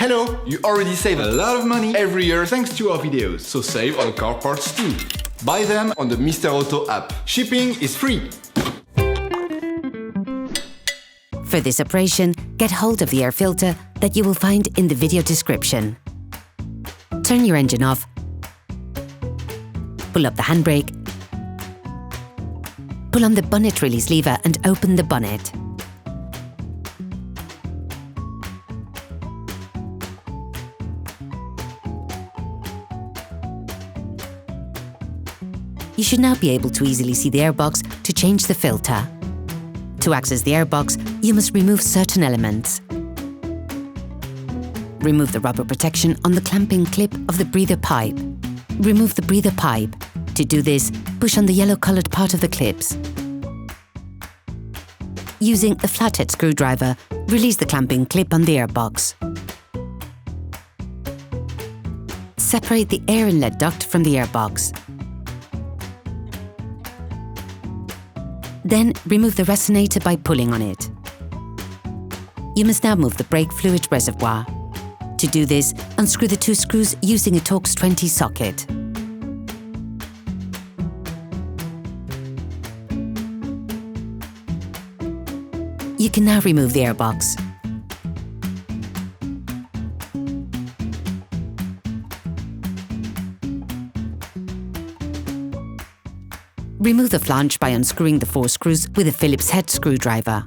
Hello! You already save a lot of money every year thanks to our videos, so save on car parts too. Buy them on the Mr. Auto app. Shipping is free. For this operation, get hold of the air filter that you will find in the video description. Turn your engine off, pull up the handbrake, pull on the bonnet release lever and open the bonnet. You should now be able to easily see the airbox to change the filter. To access the airbox, you must remove certain elements. Remove the rubber protection on the clamping clip of the breather pipe. Remove the breather pipe. To do this, push on the yellow-coloured part of the clips. Using a flathead screwdriver, release the clamping clip on the airbox. Separate the air inlet duct from the airbox. Then remove the resonator by pulling on it. You must now move the brake fluid reservoir. To do this, unscrew the 2 screws using a Torx T20 socket. You can now remove the airbox. Remove the flange by unscrewing the 4 screws with a Phillips head screwdriver.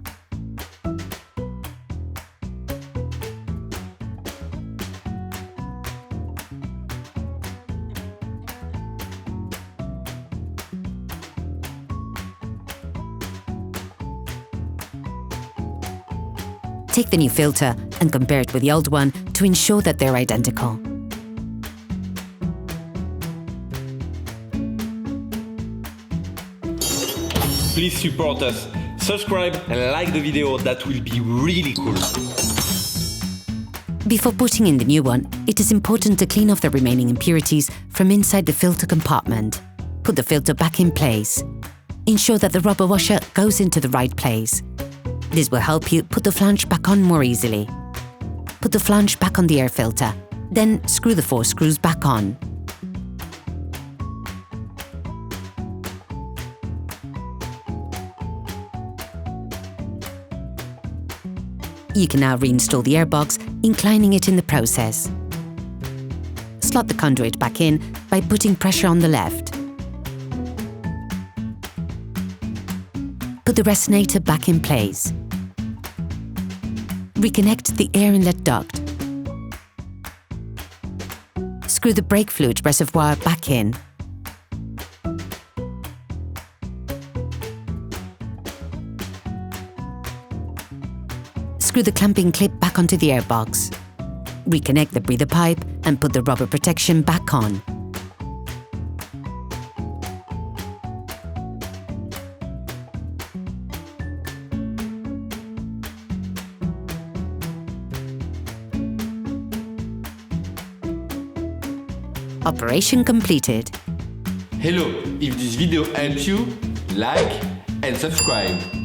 Take the new filter and compare it with the old one to ensure that they're identical. Please support us, subscribe and like the video, that will be really cool. Before putting in the new one, it is important to clean off the remaining impurities from inside the filter compartment. Put the filter back in place. Ensure that the rubber washer goes into the right place. This will help you put the flange back on more easily. Put the flange back on the air filter, then screw the 4 screws back on. You can now reinstall the airbox, inclining it in the process. Slot the conduit back in by putting pressure on the left. Put the resonator back in place. Reconnect the air inlet duct. Screw the brake fluid reservoir back in. Screw the clamping clip back onto the airbox. Reconnect the breather pipe and put the rubber protection back on. Operation completed. Hello! If this video helped you, like and subscribe.